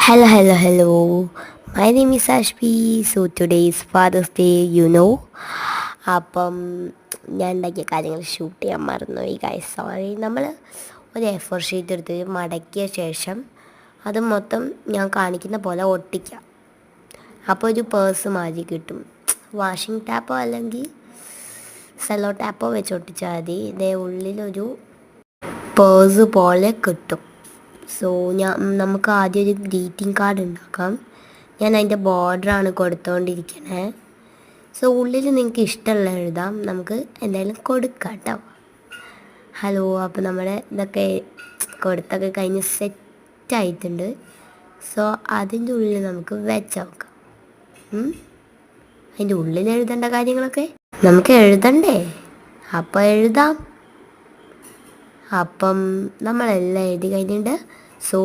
Hello, hello, hello. My name is Ashby. So today is Father's Day. അപ്പം ഞാൻ ഉണ്ടാക്കിയ കാര്യങ്ങൾ ഷൂട്ട് ചെയ്യാൻ മറന്നുപോയി ഗൈസ്, സോറി. നമ്മൾ ഒരു എ4 ഷീറ്റ് എടുത്ത് മടക്കിയ ശേഷം അത് മൊത്തം ഞാൻ കാണിക്കുന്ന പോലെ ഒട്ടിക്കാം. അപ്പോൾ ഒരു പേഴ്സ് മാതിരി കിട്ടും. വാഷിംഗ് ടാപ്പോ അല്ലെങ്കിൽ സെല്ലോ ടാപ്പോ വെച്ച് ഒട്ടിച്ചാൽ മതി. ഇതേ ഉള്ളിലൊരു പേഴ്സ് പോലെ കിട്ടും. സോ നമുക്ക് ആദ്യം ഒരു ഗ്രീറ്റിംഗ് കാർഡ് ഉണ്ടാക്കാം. ഞാൻ അതിൻ്റെ ബോർഡറാണ് കൊടുത്തുകൊണ്ടിരിക്കണേ. സോ ഉള്ളിൽ നിങ്ങൾക്ക് ഇഷ്ടമുള്ള എഴുതാം. നമുക്ക് എന്തായാലും കൊടുക്കാം കേട്ടോ. ഹലോ, അപ്പോൾ നമ്മുടെ ഇതൊക്കെ കൊടുത്തൊക്കെ കഴിഞ്ഞ് സെറ്റായിട്ടുണ്ട്. സോ അതിൻ്റെ ഉള്ളിൽ നമുക്ക് വെച്ച് നോക്കാം. അതിൻ്റെ ഉള്ളിൽ എഴുതേണ്ട കാര്യങ്ങളൊക്കെ നമുക്ക് എഴുതണ്ടേ? അപ്പോൾ എഴുതാം. അപ്പം നമ്മളെല്ലാം എഴുതി കഴിഞ്ഞിട്ടുണ്ട്. സോ